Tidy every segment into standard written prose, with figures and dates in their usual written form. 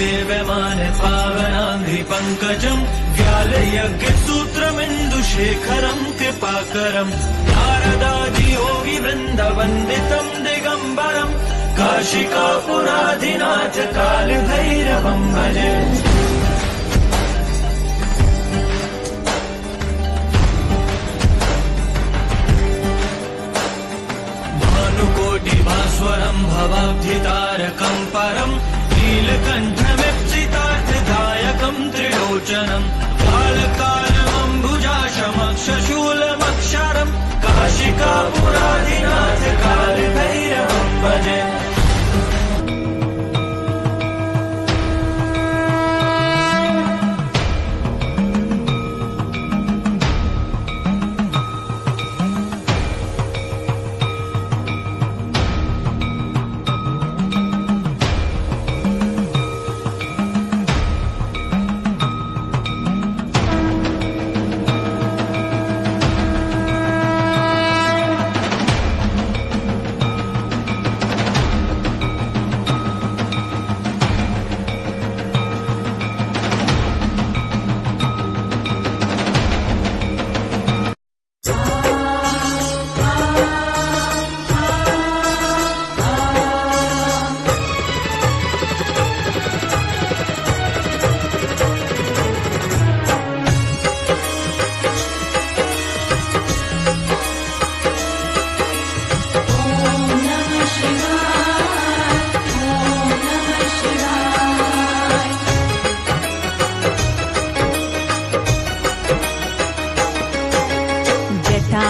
सेव्यमान पावनाङ्घ्रि पङ्कजम् व्यालयज्ञसूत्रमिन्दुशेखरम् कृपाकरम् नारदादियोगि वृन्दवन्दितम् दिगम्बरम् काशिकापुराधिनाथ कालभैरवम् भजे। भानुकोटिभास्वरम् भवाब्धितारकम् परम् नीलकण्ठमिप्सितार्थदायकम् त्रिलोचनम् कालकालमम्बुजाशमक्षशूलमक्षरम् काशिकापुराधिनाथ कालभैरवम् भजे।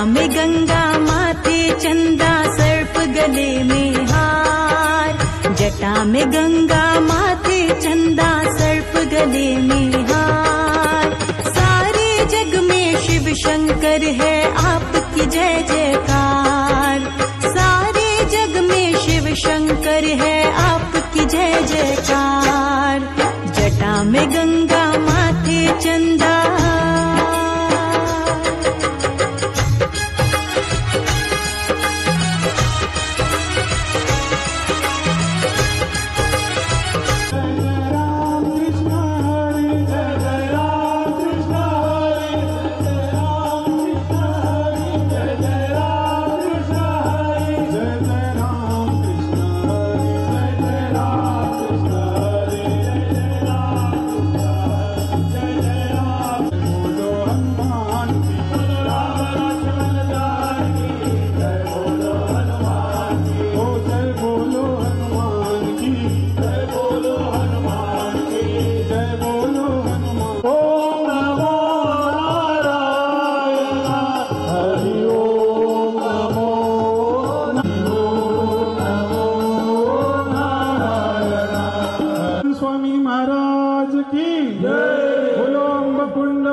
में गंगा माथे चंदा सर्प गले में हार, जटा में गंगा माथे चंदा सर्प गले में हार। सारे जग में शिव शंकर है आपकी जय जयकार, सारे जग में शिव शंकर है आपकी जय जयकार। जटा में गंगा माथे चंदा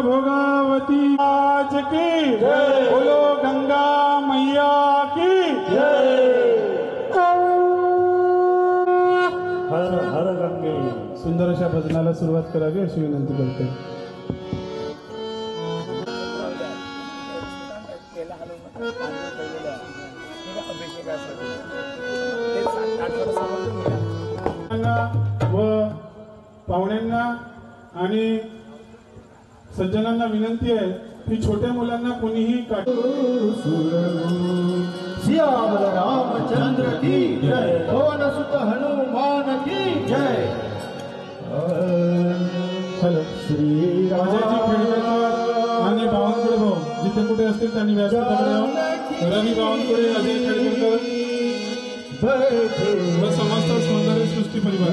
भोगावती आज की जय, बोलो गंगा मैया की जय। हर हर गंगे। सुंदर अशा भजनाला सुरुवात करावी अशी विनंती करते। व पाहुण्यांना आणि सज्जनांना विनंती आहे की छोट्या मुलांना कोणीही सियावर रामचंद्र की जय, पवन सुत हनुमान की जय। हॅलो श्री राजाजी खेडकर आणि बावनकुळे भाऊ जिथे कुठे असतील त्यांनी व्यासपीठाकडे यावं। रवी बावनकुळे, अजय खेडकर व समस्त सौंदर्य सृष्टी परिवार।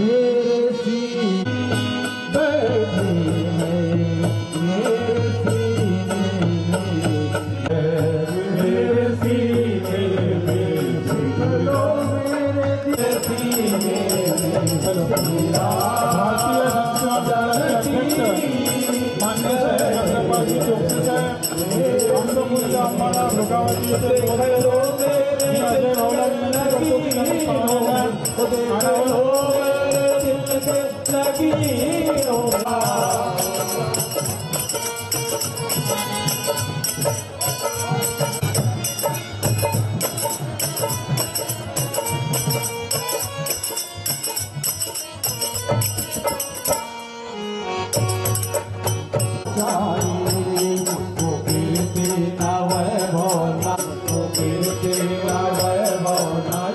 भारतीय जनसेवा अध्यक्ष मान्य छत्रपती चोपसे साहेब, आमचा आम्हाला भोगावती येथे मी अजय भाऊला विनंती करतो की त्यांनी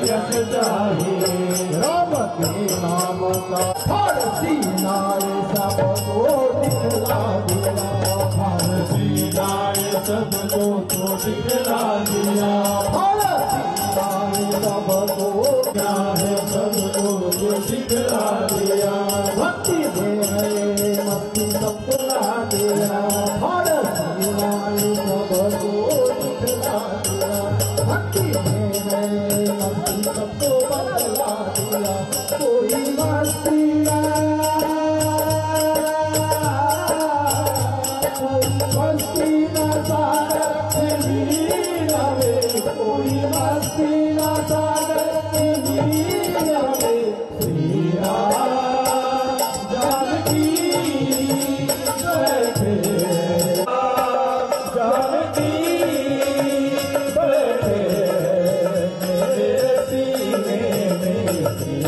यश चाहिए। राम के नाम का फल सीनाए सबको दिखला दिया। फल सीनाए सबको तो दिखला दिया। फल सीनाए सबको क्या है सबको जो दिखला दिया। भक्ति दे रहे मस्ती सबको ला दिया। फल सीनाए सबको दिखला दिया। भक्ति दे रहे मस्ती सबको बदला दिया। कोई मस्ती ना मस्ती न सागर से मीरावे। कोई मस्ती न सागर से मीरावे। श्री राम जानकी बैठे जानकी बैठे मेरे सीने में। श्री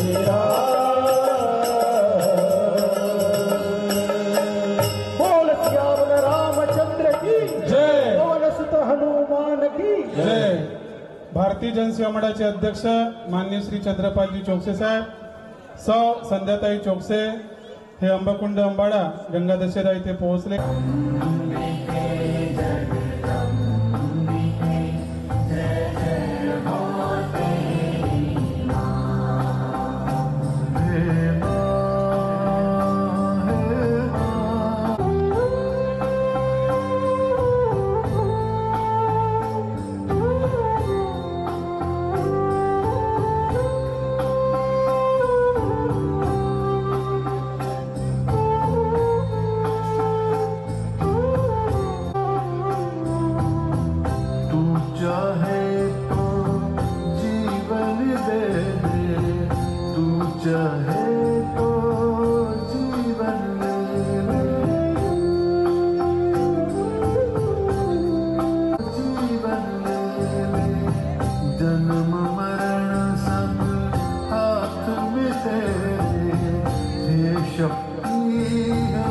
बोल श्याम रामचंद्र की जय। पवन सुत हनुमान की जय। भारतीय जनसेवा मंडळाचे अध्यक्ष माननीय श्री चंद्रपालजी चोकसे साहेब, सौ संध्याताई चोकसे हे अंबाकुंड अंबाडा गंगा दशेरा इथे पोहोचले। चाहे तो जीवन दे दे, तू चाहे तो जीवन ले ले, जीवन ले ले। जन्म मरण सब हाथ में तेरे, ये शक्ति है।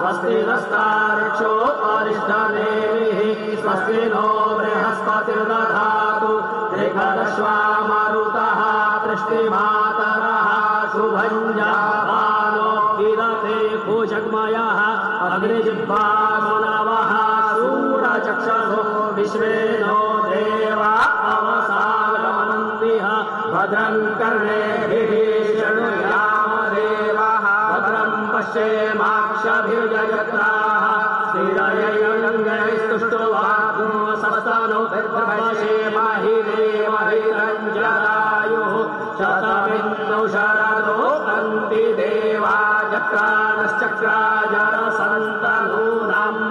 स्वस्ति नस्तार्क्ष्यो अरिष्टनेमिः स्वस्ति नो बृहस्पतिर्दधातु दीर्घदश्वा मारुतः वृष्टिमातरः शुभं जानो किरते भुजग्मयः अग्निजिह्वा सुनवः सूरचक्षुषो विश्वे नो देवा अवसागमन्तिः भद्रं कर्णेभिः शृणुयाम देवाः भद्रं पश्येमाक्षभिर्जयत्राः स्थिरयैरङ्गैस्तुष्टुवाग्नो सस्तनो पश्येमाहि देवहिरञ्जरायुः शतमिन्दौ शरदो अन्ति देवा चक्रानश्चक्राजरसन्तनूनाम्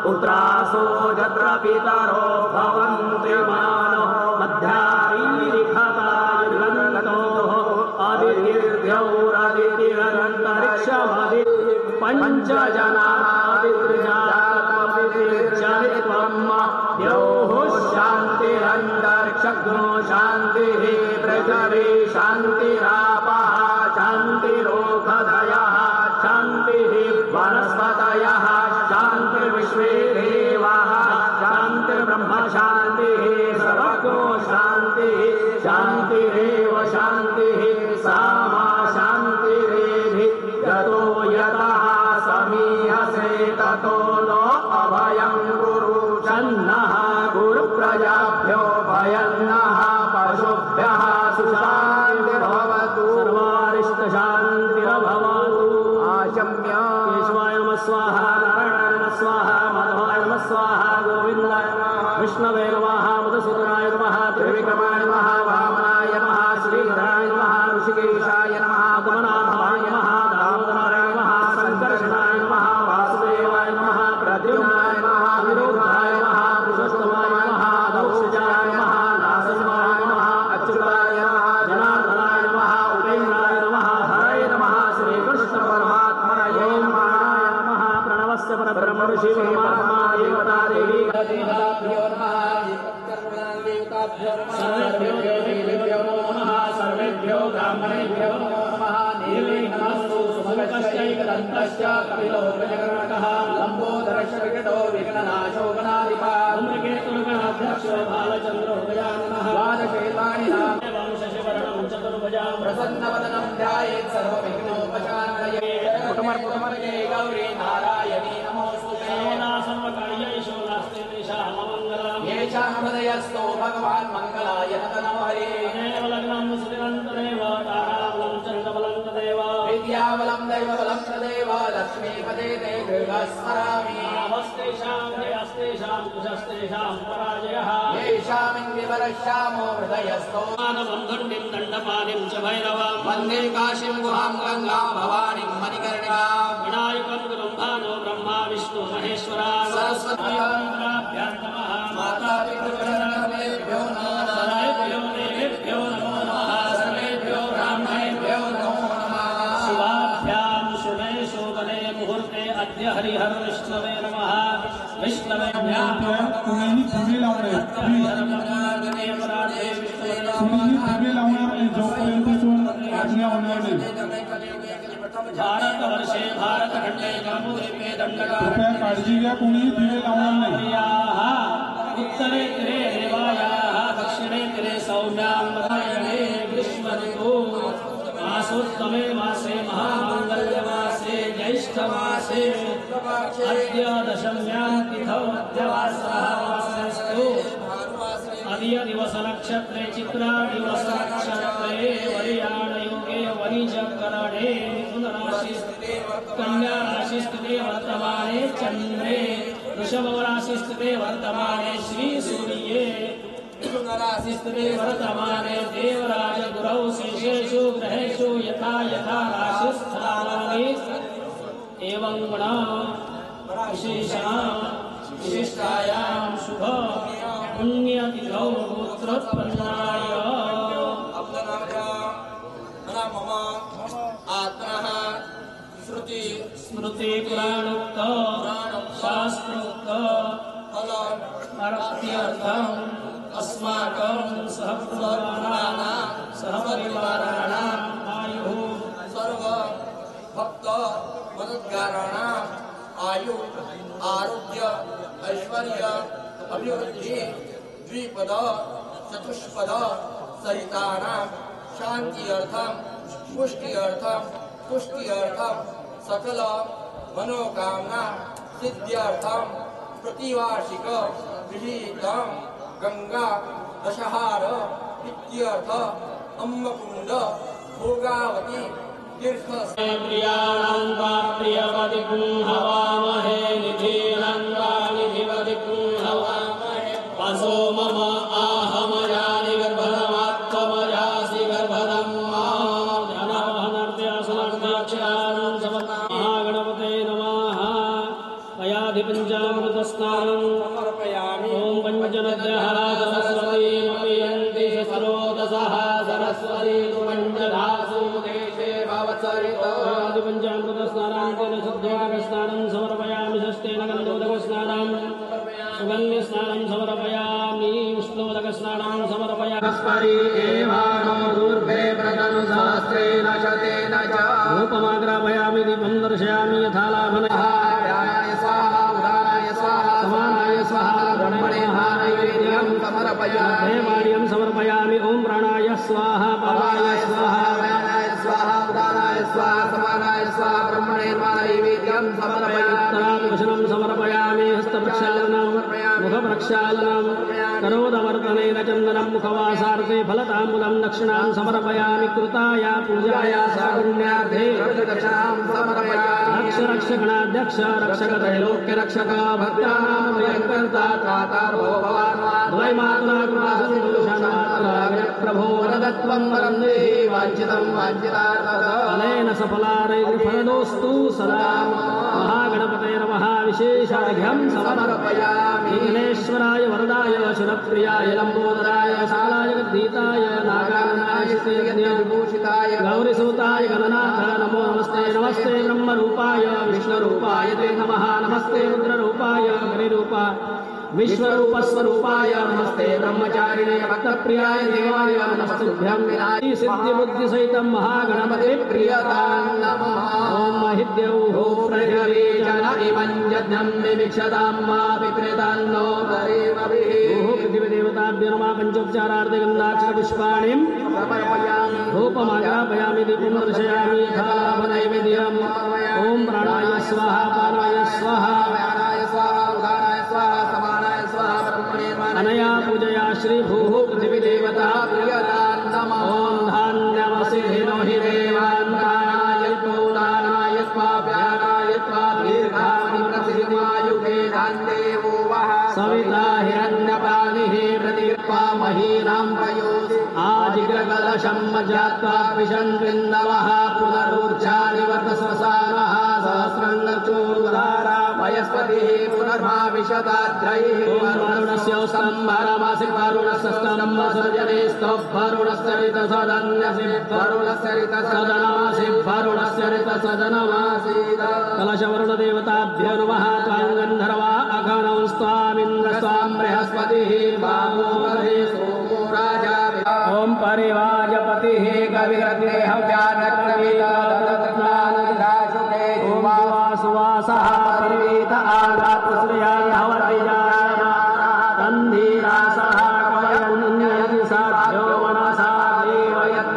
पुत्रासो यत्र पितरो भवन्ति मानो मध्यारीरिखतायुर्गन्तोः अदितिर्द्यौरदितिरन्तरिक्षमदि पञ्चजनादित्रिजातमदितिर्जनित्वम् द्यौः शान्तिरन्तरिक्षग्नो शान्तिः पृथिवी शान्तिरापः शान्तिरोगधयः शान्तिः वनस्पतयः शान्तिर्विश्वे देवाः शान्तिर्ब्रह्म शान्तिः सर्वज्ञो शान्तिः शान्तिरेव शान्तिः सा मा शान्तिरेधि यतो यतः समीहसे ततो नो अभयं गुरु चन्नः गुरुप्रजाभ्यो भयन्नः पशुभ्यः सुशान्तिर्भवतु सर्वारिष्टशान्तिर्भवतु आशम्य केशवाय नमः स्वाहा नारायणाय नमः स्वाहा माधवाय नमः स्वाहा गोविन्दाय नमः विष्णवे नमः मधुसूदनाय नमः त्रिविक्रमाय नमः वामनाय नमः श्रीधराय नमः ऋषिकेशाय नमः गमनाथाय नमः दामोदराय नमः संकर्षणाय नमः वासुदेवाय नमः प्रद्युम्नाय नमः विरोधाय नमः देवताभ्यो नमः देवताभ्यो नमः सर्वेभ्यो देवेभ्यो नमः सर्वेभ्यो ब्राह्मणेभ्यो नमो नमः देवी नमस्तु सुभगश्चैकदन्तश्च कपिलो गजकर्णकः लम्बोदरश्च विकटो विघ्ननाशो गणाधिपः धूम्रकेतुर्गणाध्यक्षो बालचन्द्रो गजाननः द्वादशेतानि नाम शशिवर्णं चतुर्भुजां प्रसन्नवदनं ध्यायेत् सर्वविघ्नोपशान्तये कुटुम्बे गौरी नारायणी नमोऽस्तुते सर्वदा सर्वकार्येषु नास्ति तेषाममङ्गलम् येषां हृदयस्थो भगवान् मङ्गलाय नमः हरे लग्नं सुतिरन्तदेव ताराबलं चण्डबलं तदेव विद्याबलं दैवबलं तदेव लक्ष्मीपदे ते गृहस्मरामि नमस्तेषां जयस्तेषां कुशस्तेषां पराजयः येषामिन्द्रिवरश्यामो हृदयस्थो मानबन्धुण्डिं दण्डपाणिं च भैरवं वन्दे काशीं गुहां गङ्गां भवानीं मणिकर्णिकां विनायकं गुरुं भानो ब्रह्मा विष्णु महेश्वरा सरस्वत्याभ्यां नमः माता पितृभ्यो नमः सर्वेभ्यो देवेभ्यो नमो नमः सर्वेभ्यो ब्राह्मणेभ्यो नमो नमः शिवाभ्यां शुभे शोभने मुहूर्ते अद्य हरिहर विष्णवे नमः विष्णवे कोणीही दिवे लावणे दिवे लावणार नाही जोपर्यंत आज्ञा होणार नाही भारतवर्षे भारतखंडे जम्बूद्वीपे दंडका कृपया काळजी घ्या कोणीही दिवे लावणार नाही उत्तरे तिरे देवायाः दक्षिणे तिरे सौम्यां मध्यमे ग्रीष्म ऋतु मासोत्तमे मासे महामङ्गल्यमासे ज्येष्ठमासे अद्य दशम्यां तिथौ मध्यवासरः वासरस्तु अद्य दिवसनक्षत्रे चित्रा दिवसनक्षत्रे वरियाणयोगे वनिजकरणे मिथुनराशिस्थिते कन्याराशिस्थिते वर्तमाने चन्द्रे वृषभराशिस्थिते वर्तमाने श्रीसूर्ये मिथुनराशिस्थिते वर्तमाने देवराज गुरौ शेषेषु ग्रहेषु यथा यथा राशिस्थानानि एवं गुणा विशिष्टायां शुभ पुण्यतिथौ गोत्रोत्पन्नाय स्मृति पुराणोक्त शास्त्रोक्त फलार्थम् अस्माकं सहपरिवाराणाम् आयुः सर्व भक्त मदद्गाराणाम् आयु आरोग्य ऐश्वर्य अभिवृद्धि द्विपद चतुष्पद सहितानां शांति अर्थम पुष्टि अर्थम पुष्टि अर्थम सकल मनोकामना सिद्ध्यर्थम प्रतिवार्षिक विहितम गंगा दशहार इत्यर्थ अम्मकुंड भोगावती तीर्थ प्रियाणां प्रियवदिकुं हवामहे निधिवदिकुं हवामहे वसो मम आहमयानि गर्भधमात्मजासि गर्भधम् जनवहनर्द्यासनर्द्याक्षरान् महागणपते नमः पयाधिपञ्चामृतस्नानं समर्पयामि ॐ पञ्चनद्यः सरस्वतीमपीयन्ति शस्रोदसः सरस्वती पञ्चधासु देशे भवत्सरितोदिपञ्चामृतस्नानान्तेन शुद्धोदकस्नानं समर्पयामि षष्ठेन गन्धोदकस्नानं सुगन्धस्नानं समर्पयामि उष्णोदकस्नानं समर्पयामि एवानो दूर्भे व्रतनुशास्त्रेण शतेन च रूपमाग्रापयामि दीपं दर्शयामि यथा लाभनः स्वाहा उदानाय स्वाहा समानाय स्वाहा ब्रह्मणे नैवेद्यं समर्पयामि देवार्यं समर्पयामि ॐ प्राणाय स्वाहा पावाय स्वाहा व्यानाय स्वाहा उदानाय स्वाहा समानाय स्वाहा ब्रह्मणे नैवेद्यं समर्पयामि भूषणं समर्पयामि हस्तप्रक्षालनं मुखप्रक्षालनं करोदवर्तनेन चन्दनं मुखवासार्थे फलताम्बूलं दक्षिणां समर्पयामि कृताया पूजाया सागुण्यार्थे दक्षिणां समर्पयामि रक्षगणाध्यक्ष रक्षकत्रैलोक्यरक्षक भक्तानां भयङ्कर्ता त्रातारो भवान् द्वैमात्रा कृपासन्दोषमात्रा वरदत्वं वरं देहि वाञ्छितं वाञ्छितार्थफलेन सफलारैर्फलदोस्तु सदा महागणपते नमः विशेषार्घ्यं समर्पयामि विघ्नेश्वराय वरदाय शुनप्रियाय लम्बोदराय सालाय गद्गीताय नागाननाय विभूषिताय गौरीसूताय गणनाथ नमो नमस्ते नमस्ते ब्रह्मरूपाय विष्णुरूपाय ते नमः नमस्ते रुद्ररूपाय हरिरूपा विश्वरूपस्वरूपाय नमस्ते ब्रह्मचारिणे भक्तप्रियाय देवाय नमस्तुभ्यं विनायि सिद्धिबुद्धिसहितं महागणपते प्रियतां नमः ॐ महिद्यौः प्रजवे जन इमं यज्ञं विवीक्षतां मा विप्रेतान्नो परेमभिः पृथिवीदेवताभ्यो नमः पञ्चोपचारार्थे गन्धाक्षरपुष्पाणिं समर्पयामि धूपमाग्रापयामि दीपं दर्शयामि यथालाभनैवेद्यम् ॐ प्राणाय स्वाहा पानाय स्वाहा व्यानाय स्वाहा उदानाय स्वाहा समानाय स्वाहा ब्रह्मणे अनया पूजया श्रीभूः पृथिवीदेवता प्रियतां नमः ॐ धान्यमसिनो हि देवान् दानाय दानाय स्वाभ्यानाय स्वादीर्घामि प्रसिद्धिमायुगे धान्देवो वः सविता हिरण्यपानिः प्रतिर्पा महीनां पयोधि आजिग्रकलशं मज्जात्वा विशन्विन्दवः पुनरूर्जानिवर्तस्वसानः सहस्रङ्गचूर्धारा वयस्पतिः पुनर्भाविशताद्रैः वरुणस्य स्तम्भरमसि वरुणस्य स्तम्भसर्जने स्तोभरुणस्य ऋतसदन्यसि वरुणस्य ऋतसदनमसि वरुणस्य ऋतसदनमासीद कलशवरुणदेवताभ्यो नमः त्वां गन्धर्वा अघनौ स्वामिन्द्र स्वां बृहस्पतिः वामो वरे सोमो राजा ॐ परिवाजपतिः कविरत्नेह व्यानक्रमीतरत्नानदाशुके सुवासः परिवीत आगात्रश्रियाय हवतिजाय तन्धीरासः कवयन्यति साध्यो मनसा देवयत्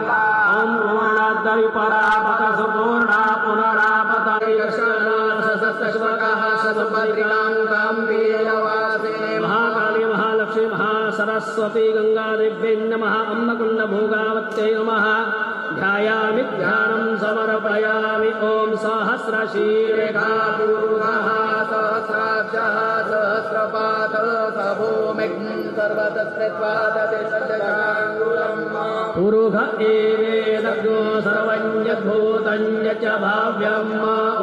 ॐ पूर्णाद्रिपरापत सुपूर्णा पुनरापतरिशस्वकः ससुभद्रिणां काम्बीरवासे महाकाली महालक्ष्मी महासरस्वती गङ्गादेव्यै नमः अम्बकुण्डभोगावत्यै नमः ध्यायामि ध्यानं समर्पयामि ॐ सहस्रशीरेखा पूर्वः सहस्राक्षः सहस्रपाद सभूमिं सर्वतस्त्वादतिशतकाङ्गुलम् पुरुष एवेदग्नो सर्वं यद्भूतं यच्च भाव्यम्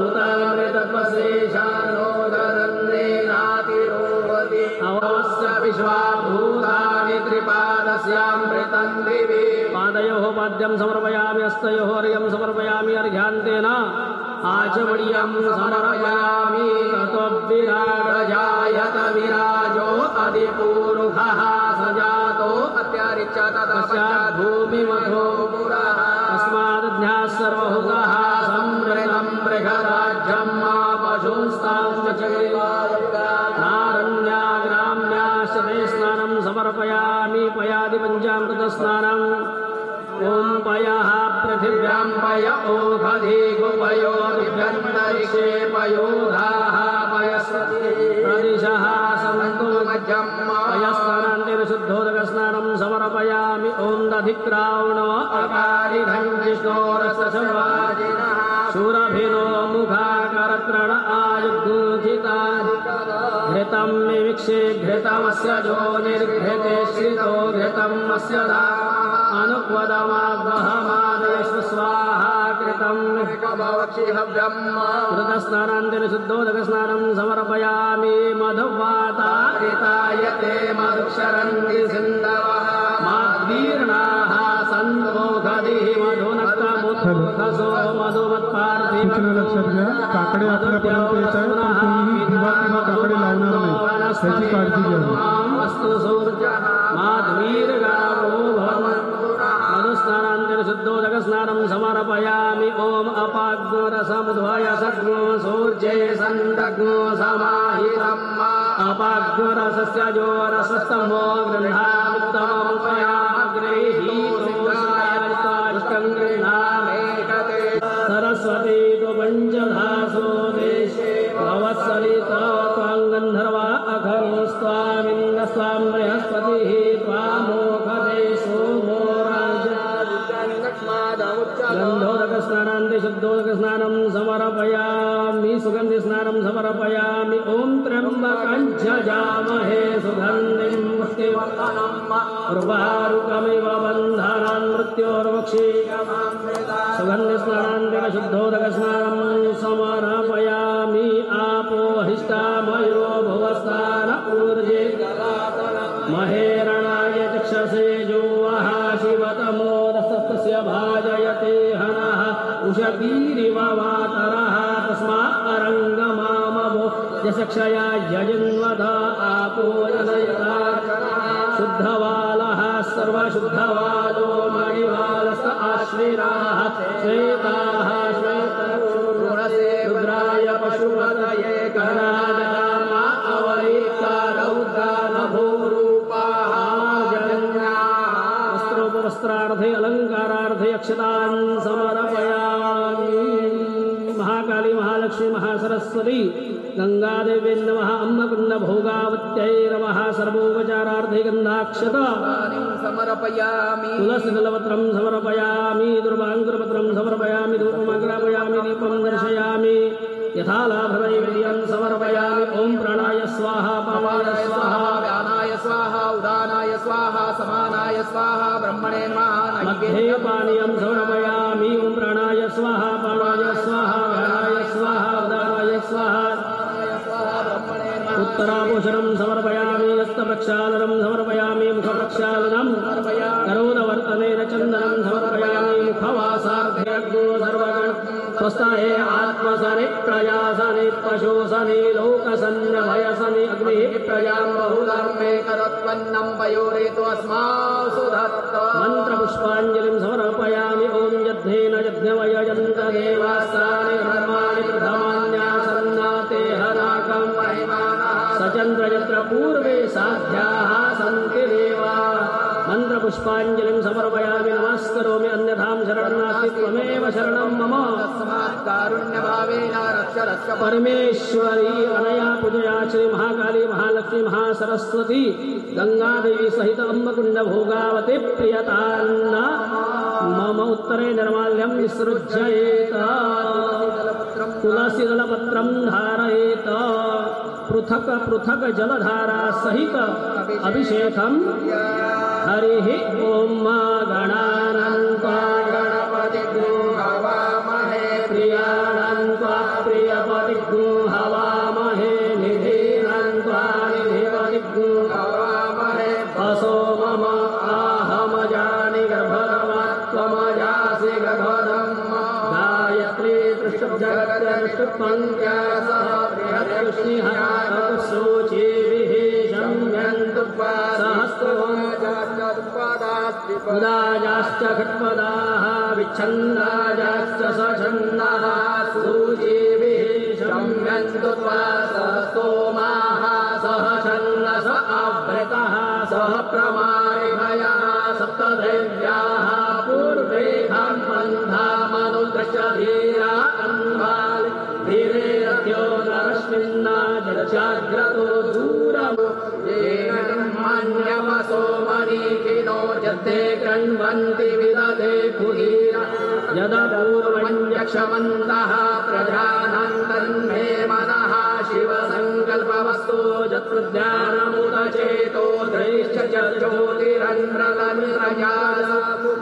उतामृतत्वशेषानोदरन्नेनातिरोहति अवस्य विश्वाभूतानि त्रिपादस्यामृतं दिवि पादयोः पाद्यं समर्पयामि हस्तयोः अर्घ्यं समर्पयामि अर्घ्यान्तेन आचमनीयं समर्पयामि ततोऽविराजजायत विराजो अधिपूरुषः सजातो अत्यारिच्यत तस्यात् भूमिमधो पुरः तस्माद् सर्वभूतः संवृतं बृहराज्यं मा पशुंस्तां नारण्याग्राम्याश्रमे स्नानं समर्पयामि पयादि पञ्चामृतस्नानम् ॐ पयः पृथिव्यां पय ओषधि गुपयोरिभ्यन्तरिक्षे पयोधाः पयस्पति प्रदिशः सन्तु मध्यं पयस्नानान्तेन शुद्धोदकस्नानं समर्पयामि ॐ दधिक्रावणो अकारिघं जिष्णोरसवाजिनः शूरभिनो मुखाकरत्रण आयुर्गुथिता घृतं विविक्षे घृतमस्य जो निर्घृते श्रितो घृतमस्य धामः अनुपदमाद्वहमादेश्व स्वाहा कृतं कृतस्नानान्तेन शुद्धोदकस्नानं समर्पयामि मधुवातारितायते मधुक्षरन्ति सिन्धवः माद्वीर्णाः सन्तोषधिः मधुनक्तमुत्थसो मधुमत्पार्थिव लक्षात घ्या काकडे आपल्यापर्यंत येत आहे पण कोणीही दिवा किंवा काकडे लावणार नाही त्याची काळजी घ्यावी वस्तु सूर्य माध्वीर्गावो मधुस्नानान्तेन शुद्धोदकस्नानं समर्पयामि ॐ अपाग्निरसमुद्भय सद्गो सूर्ये सन्दग्नो समाहितम् अपाग्निरसस्य जोरसस्तमो गृह्णामुत्तममुपयाग्रहीतोष्टं गृह्णामेकते सरस्वती तु पञ्चधासो देशे भवत्सरिता त्वां गन्धर्वा अघनस्त्वामिन्द्र स्वां बृहस्पतिः त्वामोखदे सोमो गन्धोदकस्नानान्ते शुद्धोदकस्नानं समर्पयामि सुगन्धिस्नानं समर्पयामि ॐ त्र्यम्बकं जजामहे सुगन्धिं पुष्टिवर्धनम् उर्वारुकमिव बन्धनान् मृत्योर्वक्षीयमामृता सुगन्धिस्नानान्तेन शुद्धोदकस्नानं समर्पयामि आपो हिष्टामयो भुवस्तान ऊर्जे महेरणाय चक्षसे जोवः शिवतमोदस्तस्य भाजयते हनः उषतीरिव वातरः तस्मात् अरङ्गमामवो यशक्षया यजिन्वद आपो शुद्धवालः सर्वशुद्धवालो मणिवालस्त आश्विनाः श्वेताः श्वेतरुणसे रुद्राय पशुपतये कनादकामा अवलिकारौद्रानभूरूपाः वस्त्रोपवस्त्रार्थे अलङ्कारार्थे अक्षतान् समर्पयामि। महाकाली महालक्ष्मी महासरस्वती गंगादेवी नमः। अम्मकुंड भोगावत्यै नमः। सर्वोपचारार्थे गंधाक्षत समर्पयामि। तुलसीदलपत्रं समर्पयामि। दुर्वाङ्कुरपत्रं समर्पयामि। धूपमग्रापयामि। दीपं दर्शयामि। यथालाभनैवेद्यं समर्पयामि। ओम प्राणाय स्वाहा पावाय स्वाहा व्यानाय स्वाहा उदानाय स्वाहा समानाय स्वाहा ब्रह्मणे नमः। मध्ये पानीयं समर्पयामि। ओम प्राणाय स्वाहा पावाय स्वाहा व्यानाय स्वाहा उदानाय स्वाहा उत्तराभूषणं समर्पयामि। हस्तप्रक्षालनं समर्पयामि। मुखप्रक्षालनं करोदवर्तनेन चन्दनं समर्पयामि। मुखवासार्थो सर्वगण स्वस्थे आत्मसनि प्रयासनि पशुसनि लोकसन्नभयसनि अग्निः प्रजां बहुधर्मे करत्वन्नं पयोरेतु अस्मासु दत्त। मन्त्रपुष्पाञ्जलिं समर्पयामि। ॐ यज्ञेन यज्ञवयजन्त देवास्तानि धर्माणि प्रथमान्यासन्नाते हनाकं सचन्द्रयत्र पूर्वे साध्याः सन्ति देवा। मन्त्रपुष्पाञ्जलिं समर्पयामि। नमस्करोमि। अन्यथां शरणं नास्ति त्वमेव शरणं मम। तस्मात् कारुण्यभावेन रक्ष रक्ष परमेश्वरी अनया पूजया श्री महाकाली महालक्ष्मी महासरस्वती गंगादेवी सहित अम्मकुंड भोगावती प्रियतान्न मम उत्तरे निर्माल्यं विसृज्येत। तुलसीदलपत्रं धारयेत। पृथक पृथक जलधारा सहित अभिषेकं हरिः ओम गणानन्त्वा गणपतिं हवामहे प्रियाणन्त्वा प्रियपतिं हवामहे निधीनन्त्वा निधिपतिं हवामहे असो मम आहमजानि गर्भरमात्वमजासि गर्भदम् गायत्री त्रिशुभजगत्या सह बृहद्विष्णिः सूचिभिः शम्यन्तु सहस्रोदाजाश्च खट्पदाः विच्छन्दाजाश्च सछन्दाः सूचिभिः शम्यन्तु सोमाः सह छन्दस आवृतः सह प्रमारिभयः सप्तदेव्याः पूर्वेहां पन्थामनुदृश्य धीरा अन्वालि धीरे रथ्यो नरश्मिन्ना जलचाग्रतो दूरम् मान्यवसो मनीषिणो यद्धे कृण्वन्ति विदधे कुलीरा यदा पूर्वं यक्षमन्तः प्रजानां तन्मे मनः शिवसङ्कल्पवस्तु यत्प्रज्ञानमुदचेतो दैश्च ज्योतिरन्ध्रतन्त्रजाल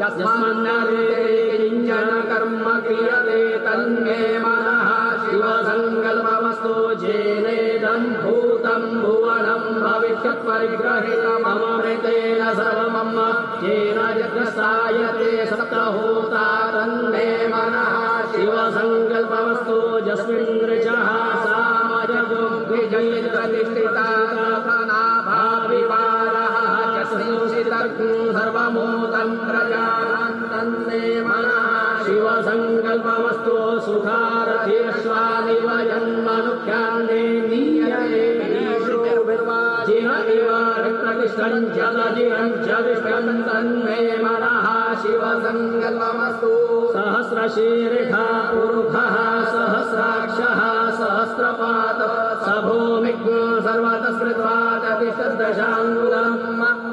यस्मान्नर्थे किञ्चन कर्म क्रियते तन्मे मनः शिवसङ्कल्पवस्तु जेनेदं भूतं भुवनं भविष्यत्परिग्रहितममृतेन सर्वमम येन यज्ञस्थायते सप्तहोता तन्मे मनः शिवसङ्कल्पवस्तु यस्मिन् ऋचः सामजगुग्विजयप्रतिष्ठिता नाभाविवारः सर्वमूतं प्रजानां तन्मे मनः शिवसङ्कल्पवस्तु सुखारथिरश्वानिव जन्मनुख्यान्ते नीयते जिह इव रक्तकृष्णं जलजिरं जलिष्ठं तन्मे मनः शिवसङ्कल्पमस्तु सहस्रशीर्षा पुरुषः सहस्राक्षः सहस्रपाद स भूमिज्ञ सर्वतस्कृत्वा ततिष्ठदशाङ्गुलं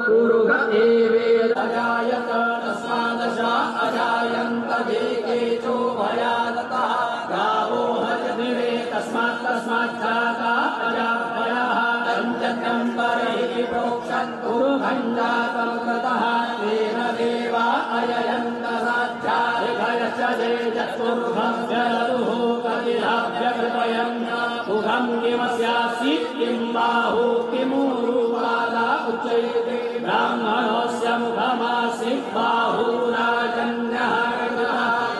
पुरुष एवेदजायत तस्मादशा अजायन्त देकेचो भयादतः गावो हजदिवे तस्माच्छाता अजाभयः तञ्जन्यं परैः प्रोक्षन्तु भञ्जातं कृतः तेन देवा अययन्त साध्यारिभयश्च जेजत्पुरुषभ्यरतुः कतिलाभ्यकृपयन् मुखं किमस्यासि किं बाहु किमुरुपादा उच्यते ब्राह्मणस्य मुखमासि बाहुराजन्यः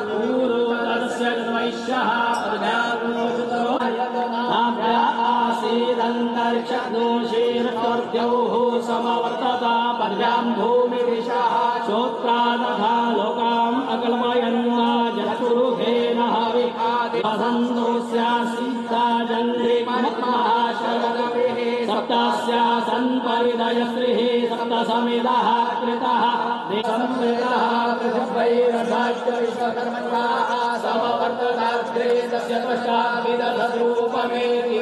पूरो तस्य वैश्यः प्रजानोषुतरो आसीदन्तरिक्षग्नोषीर्द्योः समवर्तता भूमिदिशः श्रोत्रादथा लोकाम् अकल्पयन्मा जगुरुहेन हविकादिवसन्तोऽस्यासीता जङ्घे महाशरदभिः सप्तास्यासन् परिदयश्रीः सप्तसमिदः कृतः देशंवेदः पृथिव्यैरधाश्च विश्वकर्मण्यः समवर्तताग्रे तस्य त्वष्टाभिदधरूपमेति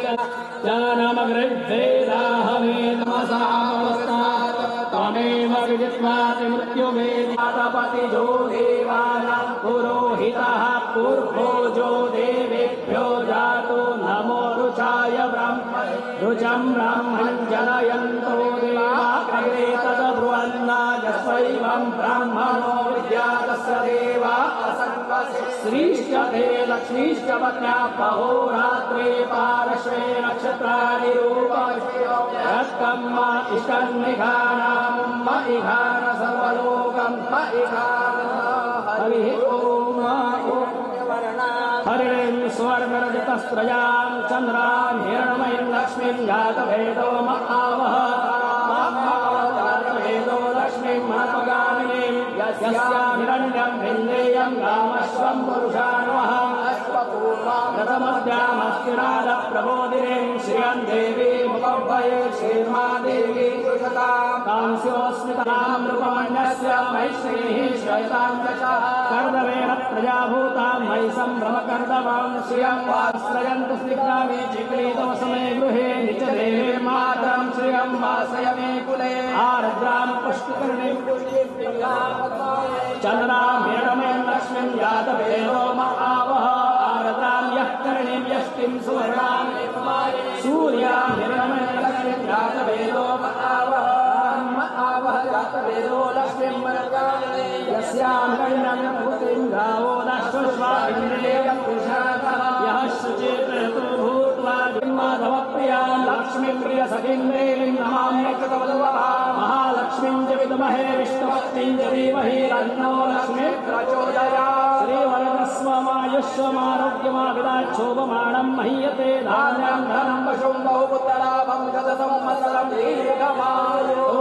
जानमगृह्वेदाहमेतमसावस्तात् त्वमेव विदित्वाति मृत्युमेतातपतिजो देवानां पुरोहितः पूर्वोजो देवेभ्यो जातो नमो रुचाय ब्रह्मणे रुचं ब्रह्मं जनयन्तो देवाग्रे तद्ब्रुवन्ना यस्वैवं ब्राह्मणो विद्यातस्य देवा श्रीश्च ते लक्ष्मीश्च पत्न्या अहोरात्रे पार्श्वे नक्षत्राणि रूपम् इष्टन्निघानां इघान सर्वलोकं हरिः ॐ हरिणीं स्वर्णरजतस्त्रयां चन्द्रां हिरण्मयीं लक्ष्मीं जातभेदो महावः जातभेदो लक्ष्मीं महत्वगामिनीं यस्यां हिरण्यं भिन्देयं गामश्वं पुरुषान्वः प्रथमद्यामस्तिरादप्रबोधिनीं श्रियं देवीमुपह्वये श्रीर्मादेवी कांस्योऽस्मितां रूपमन्यस्य मैश्रीः श्रयतां दशः कर्दवेन प्रजाभूतां मयि सम्भ्रमकर्दवां श्रियं वाश्रयन्तु स्निग्धामे चिक्रीतोऽसमे गृहे नित्यदेवे मातरं श्रियं वासय मे कुले आर्द्रां पुष्टिकर्णीं चन्द्रां हिरण्मयीं लक्ष्मीं जातवेदो महावः आर्द्रां यः कर्णीं यष्टिं सुवर्णां सूर्यां हिरण्मयीं लक्ष्मीं जातवेदो महावः जातवेदो लक्ष्मीं यस्यां हिरण्यं भूतिं गावो दश्वश्वामिन्द्रियं पुरुषातः यः शुचिप्रतो भूत्वा माधवप्रियां लक्ष्मीं प्रियसखीं देवीं नमाम्यच्युतवल्लभा महालक्ष्मीं च विद्महे विष्णुपत्नीं च धीमहि तन्नो लक्ष्मीः प्रचोदयात् श्रीवरदस्वमायुष्यमारोग्यमाविदाच्छोभमाणं मह्यते धान्यं धनं पशुं बहुपुत्रलाभं शतसंवत्सरं दीर्घमायुः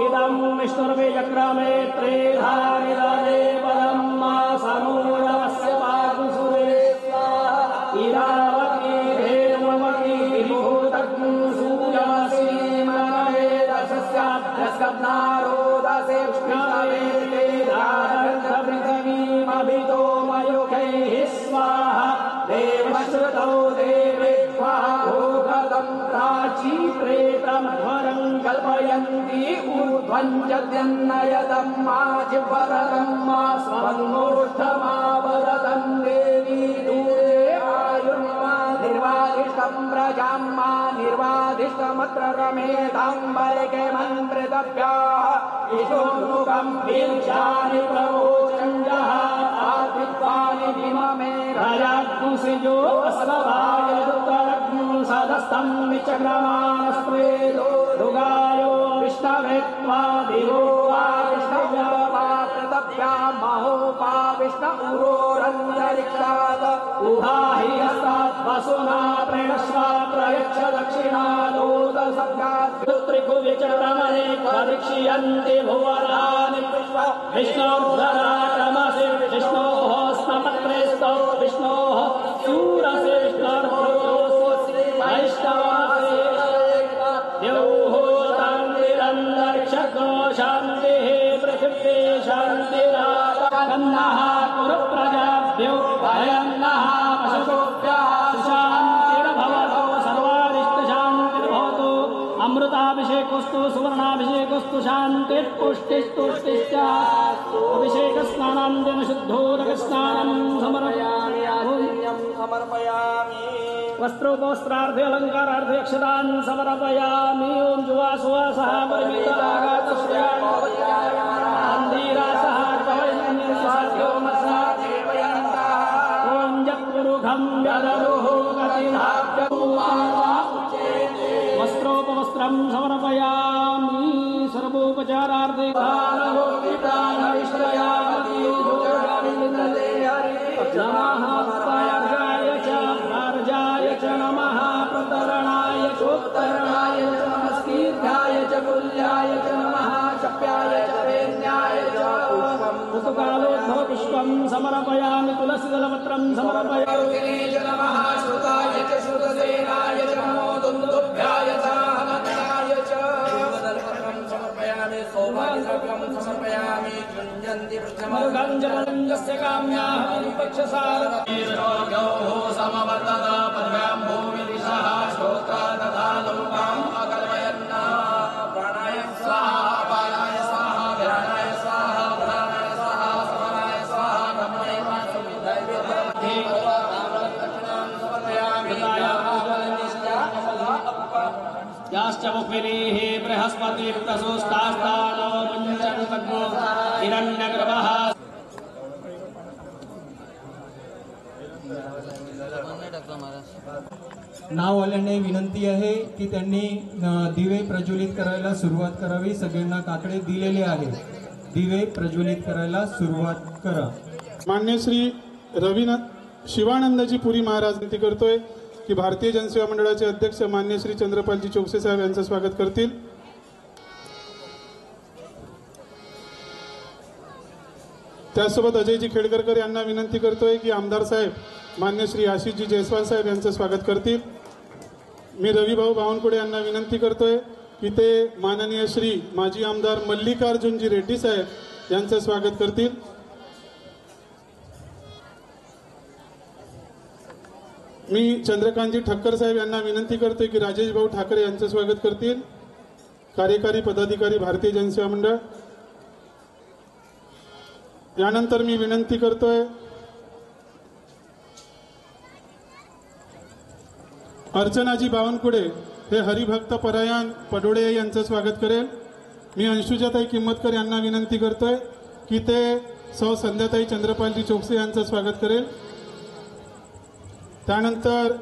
इदं विष्णुर्विचक्रमे त्रेधानिदे पदं मा समूलमस्य पाकुसुरे इरावती धेनुमती विभूतग्ं सूयसीमनये दशस्याभ्यस्कब्नारोदसे विष्णवे पृथिवीमभितो मयुखैः स्वाहा देवश्रुतौ देवेभ्यः भोगदं प्राची प्रेतमध्वरं कल्पयन्ति ऊर्ध्वं च द्यन्नयतं मा जिह्वरतं मा स्वन्मोष्ठमावदतं देवी दूरे आयुर्मा निर्वादिष्टं प्रजां मा निर्वादिष्टमत्र रमेधाम्बरिके मन्त्रितभ्याः ईशोन्मुखं वीर्याणि प्रवोचञ्जः आदित्वानि भीममे रजाग्निसिजो अस्वभायदुत्तरग्ं सदस्तं विचक्रमास्त्वेदो रुगायो विष्णवे त्वा दिवो वा विष्णव्या वा पृथव्या महोपा विष्ण उरोरन्तरिक्षात् उहाहि हस्तात् वसुना प्रणश्वा प्रयच्छ दक्षिणालोदसर्गात् पुत्रिकुविचरमणे परीक्षयन्ति भुवनानि विष्णोर्धराटमसि विष्णोः स्मपत्रेस्तौ विष्णोः सूरसे विष्णोर्भोऽसि वैष्णवासि द्यौहोतान्तिरन्तरिक्षगो शान्तिः पृथिवी शान्तिरापन्नः कुरु प्रजाभ्यो भयन्नः पशुभ्यः शान्तिर्भवतु सर्वारिष्टशान्तिर्भवतु अमृताभिषेकोस्तु सुवर्णाभिषेकोस्तु शान्तिर्पुष्टिस्तुष्टिश्च अभिषेकस्नानं जनशुद्धोदकस्नानं समर्पयामि वस्त्रोपवस्त्रार्थे अलङ्कारार्थे अक्षतान् समर्पयामि ॐ जुवासुवासः परिमितागातश्रेयान्धीरासः ॐ यत्पुरुखं यदरुः वस्त्रोपवस्त्रं समर्पयामि सर्वोपचारार्थे नमः पार्जाय च पार्जाय च नमः प्रतरणाय चोत्तरणाय च नमस्कीर्घाय च कुल्याय च नमः शप्याय च पुष्पं समर्पयामि तुलसीदलपत्रं समर्पयामि नमः श्रुताय च श्रुतसेनाय च नमो दुन्दुभ्याय च हनकाय च देवदलपत्रं समर्पयामि सौभाग्यद्रव्यं समर्पयामि गृह्णन्ति मरुगञ्जललिङ्गस्य काम्याः पक्षसारथीर्योगो समवर्तदा पद्भ्यां भूमिदिशः श्रोत्रा तथा लोकाम् अकल्पयन् प्राणाय स्वाहा अपानाय स्वाहा व्यानाय स्वाहा उदानाय स्वाहा समानाय स्वाहा ब्रह्मणे याश्च मुखिनीः बृहस्पतिर्तसोस्तास्तानो मुञ्चन्तग्नो हिरण्यगर्भः नाववाल्यांना विनंती आहे की त्यांनी दिवे प्रज्वलित करायला सुरुवात करावी. सगळ्यांना काकडे दिलेले आहेत. दिवे प्रज्वलित करायला सुरुवात करा. मान्य श्री शिवानंदजी पुरी महाराज विनंती करतोय की भारतीय जनसेवा मंडळाचे अध्यक्ष मान्य श्री चंद्रपालजी चोकसे साहेब यांचं स्वागत करतील. त्यासोबत अजयजी खेडकरकर यांना विनंती करतोय की आमदार साहेब मान्य श्री आशिषजी जयस्वाल साहेब यांचं स्वागत करतील. मी रविभाऊ बावनकुळे यांना विनंती करतोय की ते माननीय श्री माजी आमदार मल्लिकार्जुनजी रेड्डी साहेब यांचं स्वागत करतील. मी चंद्रकांतजी ठक्कर साहेब यांना विनंती करतोय की राजेश भाऊ ठाकरे यांचं स्वागत करतील. कार्यकारी पदाधिकारी भारतीय जनसेवा मंडळ. यानंतर मी विनंती करतोय अर्चनाजी बावनकुळे हे हरिभक्त परायण पडोळे यांचं स्वागत करेल. मी अंशुजाताई किंमतकर यांना विनंती करतोय की ते सौ संध्याताई चंद्रपालजी चोकसे यांचं स्वागत करेल. त्यानंतर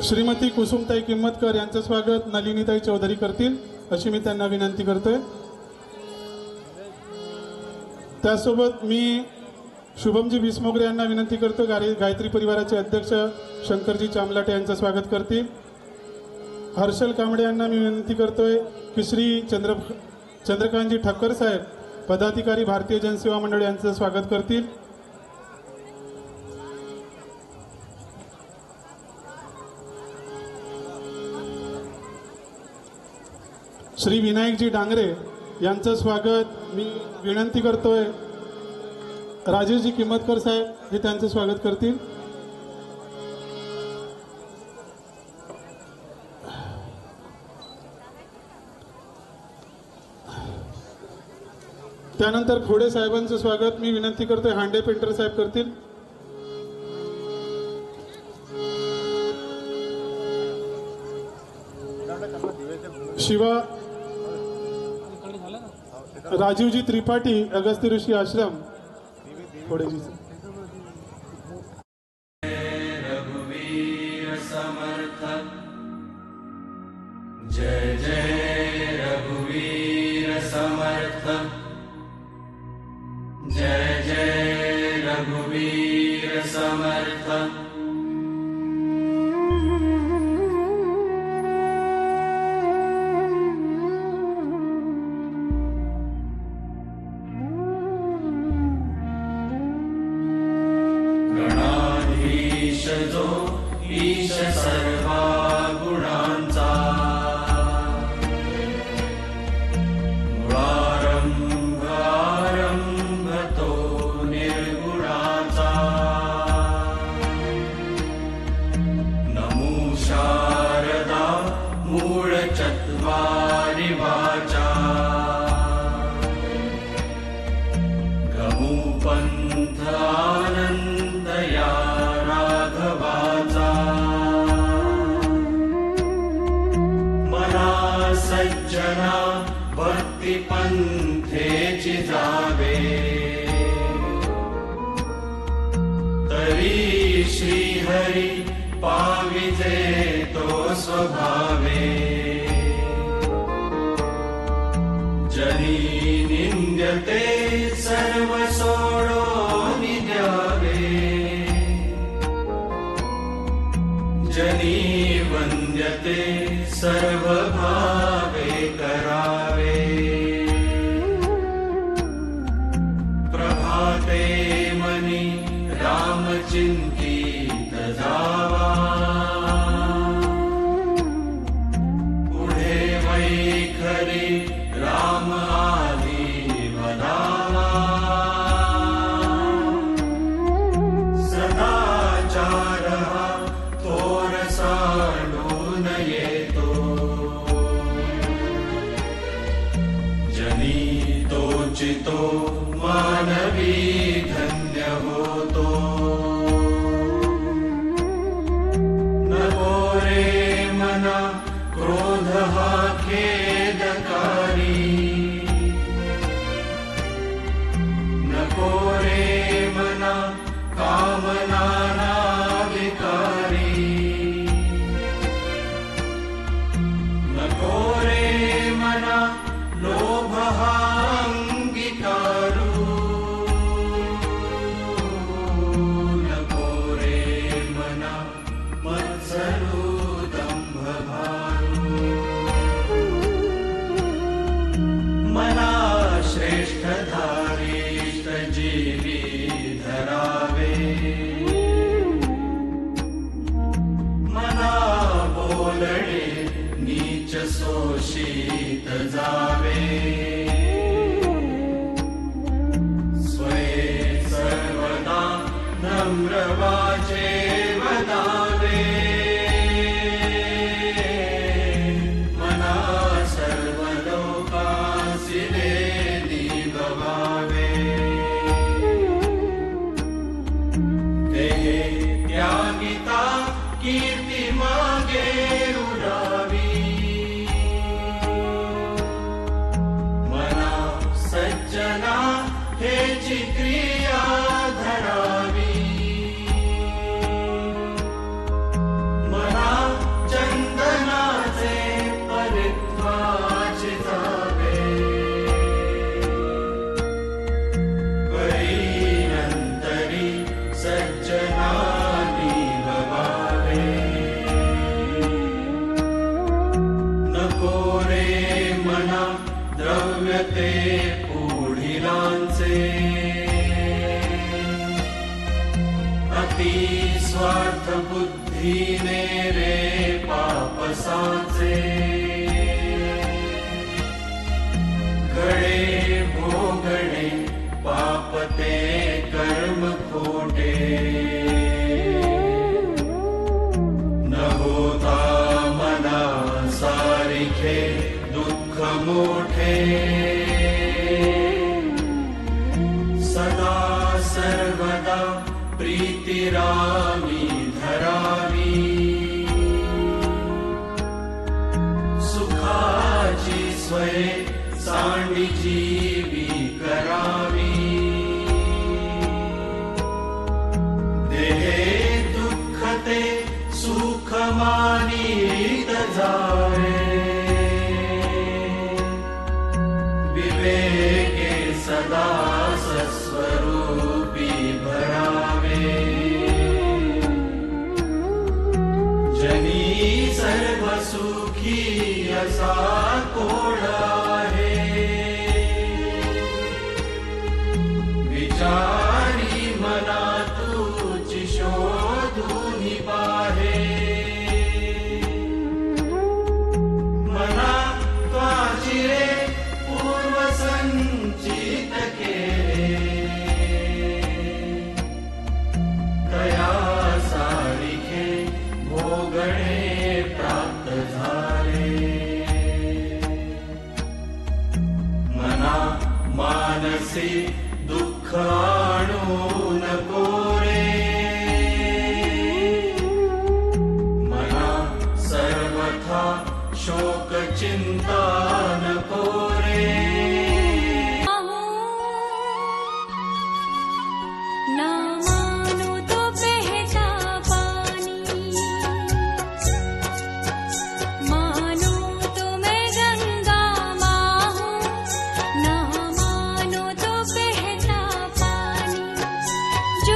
श्रीमती कुसुमताई किंमतकर यांचं स्वागत नलिनीताई चौधरी करतील अशी मी त्यांना विनंती करतोय. त्यासोबत मी शुभमजी बिस्मोगरे यांना विनंती करतो गायत्री परिवाराचे अध्यक्ष शंकरजी चामलाटे यांचं स्वागत करतील. हर्षल कांबळे यांना मी विनंती करतोय की श्री चंद्रकांतजी ठक्कर साहेब पदाधिकारी भारतीय जनसेवा मंडळ यांचं स्वागत करतील. श्री विनायकजी डांगरे यांचं स्वागत मी विनंती करतोय राजेशजी किंमतकर साहेब हे त्यांचं स्वागत करतील. त्यानंतर खोडे साहेबांचं स्वागत मी विनंती करतोय हांडे पेंटर साहेब करतील. शिवा राजीवजी त्रिपाठी अगस्त्य ऋषी आश्रम खोडेजी. रघुवीर समर्थ जय जय रघुवीर समर्थ जय जय रघुवीर समर्थ जो ईश सर्वा गुणांचा मुळारंभ आरंभ तो निर्गुणाचा नमो शारदा मूळ चत्वारि वाचा गमू पंथ आनंदया सज्जना भक्ती पंथेची जावे तरी श्रीहरी पाविजे तो स्वभावे जनी निंद्यते सर्व सोडो द्यावे चिंतित जावा, पुढे वैखरी राम आधी वदावा, सदाचार हा थोर सांडून येतो, जनी तोचितो मानवी धन्य होतो, नको रे मना क्रोध हा खेदकारी, नको रे मना कामना विकारी, नको रे मना लोभ हा अंगीकारू, नको रे मना मत्सरू दंभ भारू, मना श्रेष्ठ धारिष्ठ जीवी धरावे, मना बोलणे नीच शोषित जावे, स्वये सर्वदा नम्र वाचे वदावे, मना सर्व लोकांसिले निभवावे, देहे त्यागिता कीर्ती मागे उडावी, मना सज्जना हेची क्रिया धरावी, मना चंदनाचे परित्वाचे जावे, परिनंतरी सज्जनानी भवावे, नको रे मना द्रव्य ते पुढिलांचे, अति स्वार्थ बुद्धीने रे पापसाचे, गळे भोगणे पापते कर्म खोटे, न होता मना सारिखे दुःख मोठे, सदा सर्वदा प्रीतिरामी धरावी, सुखाची स्वये सांडी जीवी करावी, देहे दुःखते सुख मानीत जावे, विवेके सदा सस्वरूपी भरावे, जनी सर्व सुखी असा कोण आहे, विचारी मना तुझी शोधूनी पाहे, मना त्वाची रे पूर्व संचित केले, तया सारिखे भोगणे प्राप्त झाले, मना मानसी दुःख आणू नको रे, मना सर्वथा शोक चिंता नको रे, ना मानो तो बहता पानी, मानो तो मैं गंगा माँ हूँ, ना मानो तो बहता पानी, जो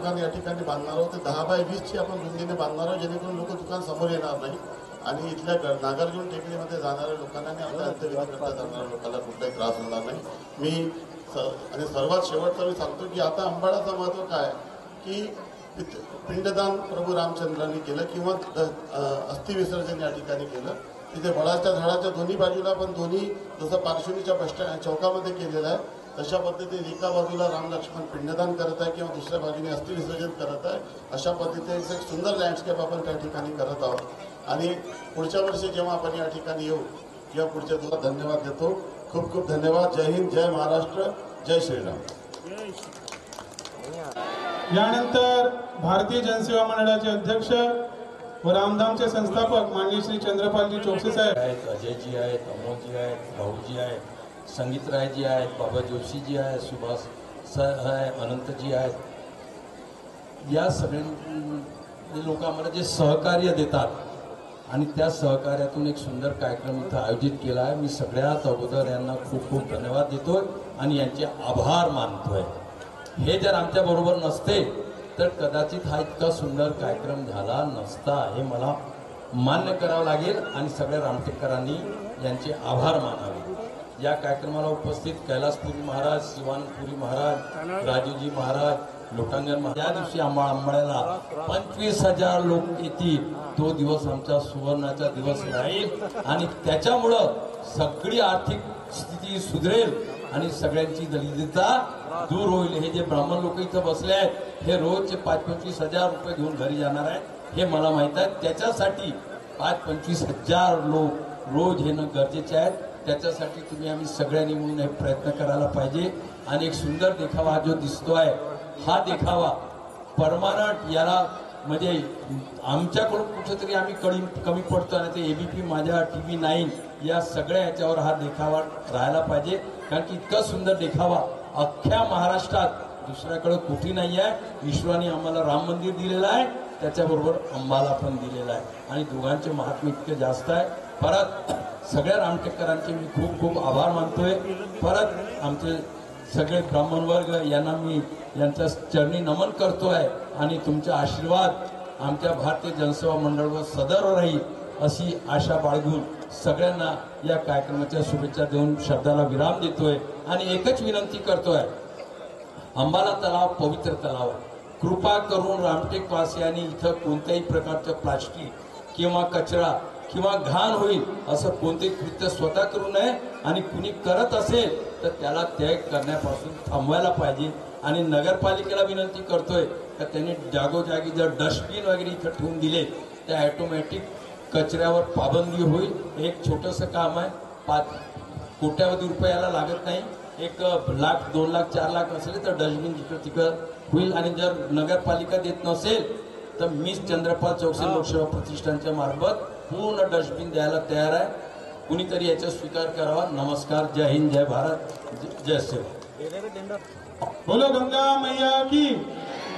दुकान या ठिकाणी बांधणार आहोत. ते 10 बाय 20ची आपण रुंदीने बांधणार आहोत, जेणेकरून लोक दुकान समोर येणार नाही आणि इथल्या नागार्जुन टेकडीमध्ये जाणाऱ्या लोकांना आणि आपल्या अंत्यविधी करता जाणाऱ्या लोकांना कुठलाही त्रास होणार नाही. मी आणि सर्वात शेवटचा मी सांगतो की आता अंबाडाचं महत्त्व काय की पिंडदान प्रभू रामचंद्रांनी केलं किंवा अस्थिविसर्जन या ठिकाणी केलं. तिथे वडाच्या झाडाच्या दोन्ही बाजूला पण दोन्ही जसं पार्श्वनीच्या बसस्टँड चौकामध्ये केलेलं आहे तशा पद्धतीने एका बाजूला राम लक्ष्मण पिंडदान करत आहे किंवा दुसऱ्या बाजूने अस्थिविसर्जन करत आहे. अशा पद्धतीने एक सुंदर लँडस्केप आपण त्या ठिकाणी करत आहोत आणि पुढच्या वर्षी जेव्हा आपण या ठिकाणी येऊ किंवा पुढच्या दिवसात धन्यवाद देतो. खूप खूप धन्यवाद. जय हिंद, जय महाराष्ट्र, जय श्रीराम. यानंतर भारतीय जनसेवा मंडळाचे अध्यक्ष व रामधामचे संस्थापक माननीय श्री चंद्रपालजी चोपसे साहेब आहेत, अजयजी आहेत, अमोलजी आहेत, भाऊजी आहेत, संगीतरायजी आहेत, बाबा जोशीजी आहेत, सुभाष सर आहे, अनंतजी आहेत. या सगळे लोक आम्हाला जे सहकार्य देतात आणि त्या सहकार्यातून एक सुंदर कार्यक्रम इथं आयोजित केला आहे. मी सगळ्यात अगोदर यांना खूप खूप धन्यवाद देतोय आणि यांचे आभार मानतोय. हे जर आमच्याबरोबर नसते तर कदाचित हा इतका सुंदर कार्यक्रम झाला नसता हे मला मान्य करावं लागेल आणि सगळ्या रामटेककरांनी यांचे आभार मानावे. या कार्यक्रमाला उपस्थित कैलासपुरी महाराज, शिवानंदपुरी महाराज, राजूजी महाराज, लोटांगण महाराज, त्या दिवशी अंबाळ्याला 25,000 लोक येतील. तो दिवस आमचा सुवर्णाचा दिवस राहील आणि त्याच्यामुळं सगळी आर्थिक स्थिती सुधरेल आणि सगळ्यांची दरिद्रता दूर होईल. हे जे ब्राह्मण लोक इथं बसले आहेत हे रोजचे 25,000 रुपये घेऊन घरी जाणार आहेत हे मला माहीत आहे. त्याच्यासाठी 25,000 लोक रोज येणं गरजेचे आहेत. त्याच्यासाठी तुम्ही आम्ही सगळ्यांनी मिळून हे प्रयत्न करायला पाहिजे आणि एक सुंदर देखावा हा जो दिसतोय हा देखावा परमानंट याला म्हणजे आमच्याकडून कुठेतरी आम्ही कमी पडतो आणि ते ABP माझ्या TV9 या सगळ्या याच्यावर हा देखावा राहायला पाहिजे. कारण की इतका सुंदर देखावा अख्ख्या महाराष्ट्रात दुसऱ्याकडे कुठे नाही आहे. ईश्वराने आम्हाला राम मंदिर दिलेलं आहे, त्याच्याबरोबर अंबाला पण दिलेलं आहे आणि दोघांचे महात्म्य इतके जास्त आहे. परत सगळ्या रामटेककरांचे मी खूप खूप आभार मानतोय. परत आमचे सगळे ब्राह्मण वर्ग यांना मी यांच्या चरणी नमन करतोय आणि तुमचा आशीर्वाद आमच्या भारतीय जनसेवा मंडळावर सदैव राहील अशी आशा बाळगून सगळ्यांना या कार्यक्रमाच्या शुभेच्छा देऊन शब्दाला विराम देतोय आणि एकच विनंती करतोय. अंबाला तलाव पवित्र तलाव आहे. कृपा करून रामटेक वासियांनी इथं कोणत्याही प्रकारचं प्लास्टिक किंवा कचरा किंवा घाण होईल असं कोणतेही कृत्य स्वतः करू नये आणि कुणी करत असेल तर त्याला त्याग करण्यापासून थांबवायला पाहिजे. आणि नगरपालिकेला विनंती करतोय का त्यांनी जागोजागी जर डस्टबिन वगैरे इथं ठेवून दिले तर ॲटोमॅटिक कचऱ्यावर पाबंदी होईल. एक छोटंसं काम आहे, 5 कोट्यावधी रुपयाला लागत नाही. 1 लाख 2 लाख 4 लाख असेल तर डस्टबिन जिकडं तिकडं होईल. आणि जर नगरपालिका देत नसेल तर मी चंद्रपाल चौकसे लोकसेवा प्रतिष्ठानच्या मार्फत पूर्ण डस्टबिन द्यायला तयार आहे. कुणीतरी याचा स्वीकार करावा. नमस्कार. जय हिंद, जय भारत, जय सेवा. बोलो गंगा मैया की.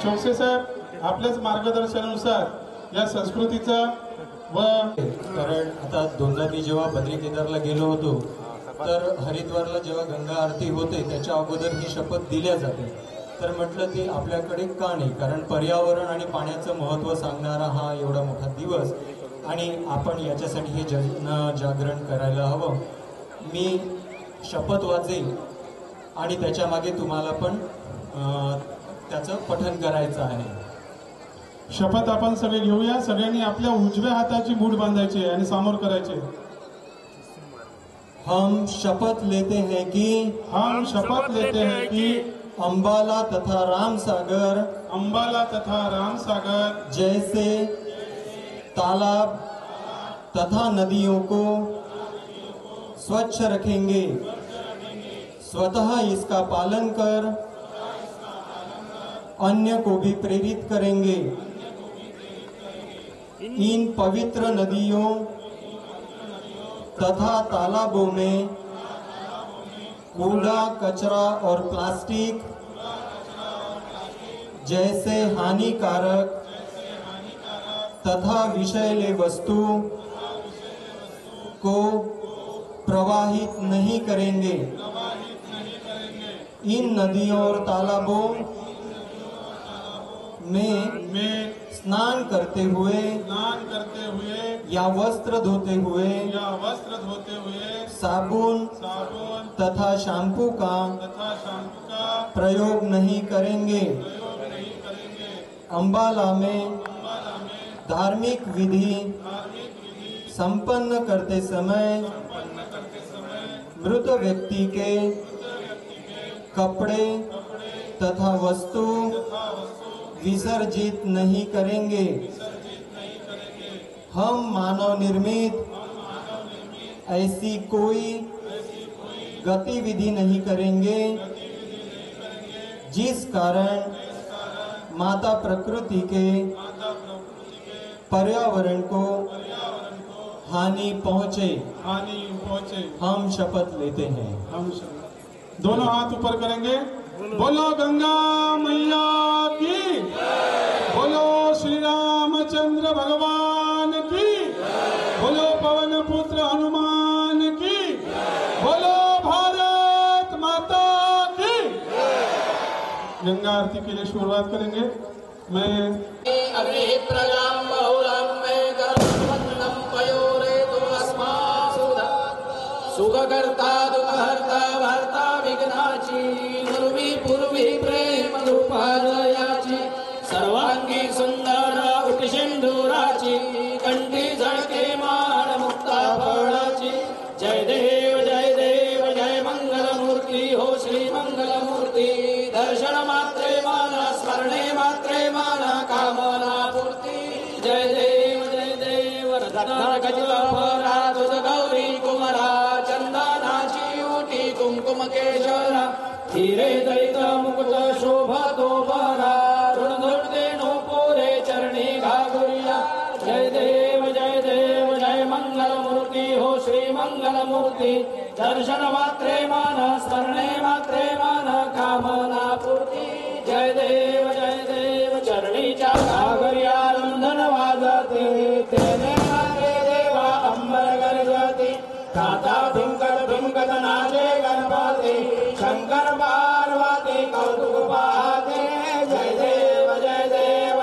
चौकसे साहेब आपल्याच मार्गदर्शनानुसार या संस्कृतीचा व कारण आता दोनदा मी जेव्हा बद्री केदारला गेलो होतो तर हरिद्वारला जेव्हा गंगा आरती होते त्याच्या अगोदर ही शपथ दिल्या जाते. तर म्हटलं ती आपल्याकडे का नाही, कारण पर्यावरण आणि पाण्याचं महत्त्व सांगणारा हा एवढा मोठा दिवस आणि आपण याच्यासाठी हे जागरण करायला हवं. मी शपथ वाचेल आणि त्याच्यामागे तुम्हाला पण त्याचं पठण करायचं आहे. शपथ आपण सगळे घेऊया. सगळ्यांनी आपल्या उजव्या हाताची मूठ बांधायची आणि समोर करायचे. हम शपथ लेते हैं कि अंबाला तथा राम सागर जैसे तालाब तथा नदियों को स्वच्छ रखेंगे, स्वतः इसका पालन कर अन्य को भी प्रेरित करेंगे. इन पवित्र नदियों तथा तालाबों में कूड़ा कचरा और प्लास्टिक जैसे हानिकारक तथा विषैले वस्तु को प्रवाहित नहीं करेंगे. इन नदियों और तालाबों में स्नान करते हुए या वस्त्र धोते हुए साबुन तथा शैम्पू का प्रयोग नहीं करेंगे। अंबाला में धार्मिक विधि संपन्न करते समय मृत व्यक्ति के कपड़े तथा वस्तु विसर्जित नहीं करेंगे। हम मानव निर्मित ऐसी कोई गतिविधि नहीं करेंगे जिस कारण माता प्रकृति के पर्यावरण को हानि पहुंचे। हम शपथ लेते हैं। दोनों हाथ ऊपर करेंगे। बोलो गंगा मैया की, बोलो श्री रामचंद्र भगवान की, बोलो पवन पुत्र हनुमान की, बोलो भारत माता की। गंगा आरती के लिए शुरुआत करेंगे। मैं अग्नि प्रजां बहुलं मे कर्मण्डं पयोरे तु अस्मासुधा सुखकर्ता दुःखहर्ता भर्ता विघ्नाची पूर्वी पूर्वी प्रेम रूपालयाची सर्वांगी सुंदर उटिशिंदुराची कंठी झळके माळ मुक्ता फळाची। जय देव जय मंगलमूर्ती हो श्री मंगलमूर्ती। दर्शन मात्रे माना स्मरणे मात्रे माना कामना पूर्ती। जय देव रत्नाखचितफला तुझ गौरी कुमारा चंदनाची उटी कुंकुम केशरा हिरे दलित मुकुट शोभा तो बरा ऋणधुडते नो पोरे चरणी घागुरिया। जय देव जय मंगलमूर्ती हो श्री मंगलमूर्ती। दर्शन मात्रे मान स्मरणे मात्रे मान कामना पूर्ती। जय देव चरणीच्या घागरिया रंधन वाजते तेने नाचे देवा अंबर गरजती खाता भिंकत नाचे गणपती शंकर पार्वती कौतुक पाहते। जय देव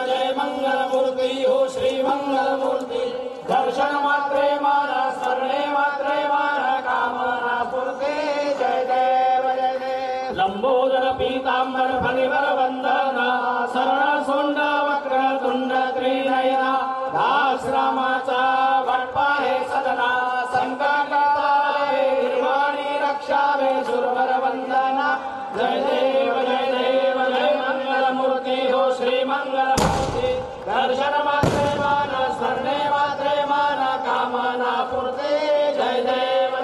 जय मंगलमूर्ती हो श्री मंगलमूर्ती। दर्शन मात्रे मान स्मरणे मात्रे मान कामना पूर्ते। जय देव लंबोदर पीतांबर फणिवर वंदना सरळ सोंड वक्र तुंड त्रिनयना दासरामाचा वटपाहे सदना संकटावे निर्वाणी रक्षावे सुरवर वंदना। जय देव जय मंगलमूर्ती हो श्री मंगलमूर्ती। दर्शन मात्रे मान स्मरणे मात्रे मान कामना पूर्ते। जय देव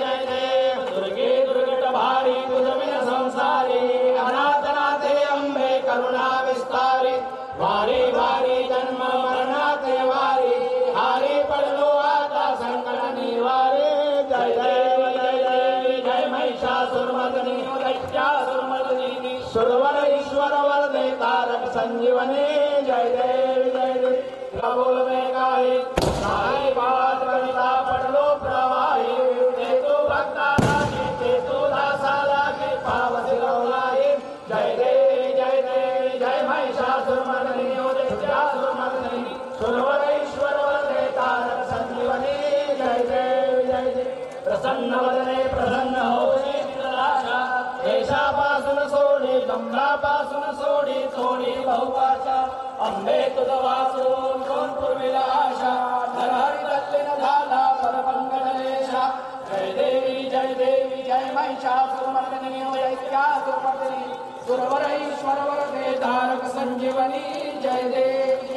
दुर्गे दुर्गट भारी तुझविन संसारी अनाथनाथे अंबे करुणा विस्तारी वारी वारी जन्म मरणाते वारी हारी पडलो आता संकट निवारे। जय देव जय महिषासुरमर्दिनी दैत्यासुरमर्दिनी सुरवर ईश्वर वरदे तारक संजीवनी। जय देव बोल में गाई साई बात कविता पडलो प्रवाही देतो भक्ताला देतो दासाला के पावसी रवलाई। जय देव जय महिषासुरमर्दिनी दैत्यासुरमर्दिनी सुरवर ईश्वर वरदे तारक संजीवनी। जय देव प्रसन्न वदने प्रसन्न होई चित्रलाशा देशापासून सोडी दंडापासून सोडी थोडी बहुभाषा अंबे तुझ वाचून कोण पूर्वीला आशा नरहरी दत्तीन झाला परपंकजलेशा। जय देवी जय महिषासुरमर्दिनी दैत्यासुरमर्दिनी सुरवर ईश्वर वरदे तारक संजीवनी। जय देव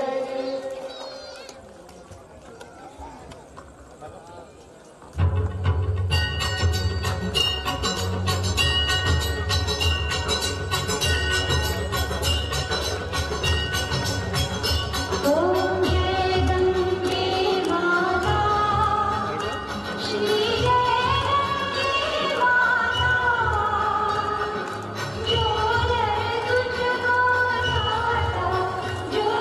जो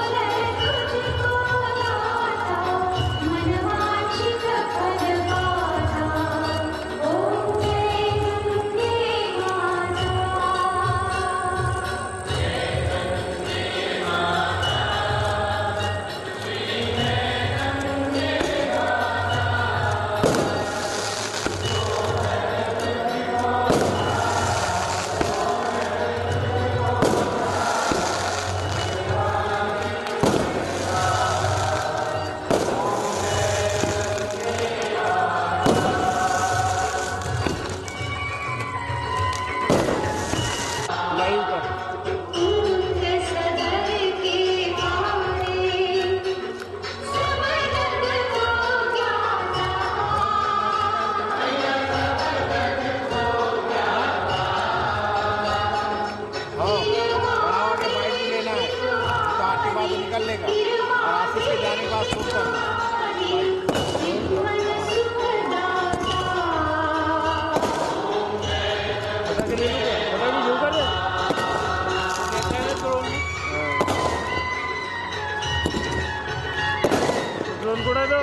आगे निकलने का और आशीष के जाने के बाद शूट करना। ड्रोन ಕೂಡ ಇದು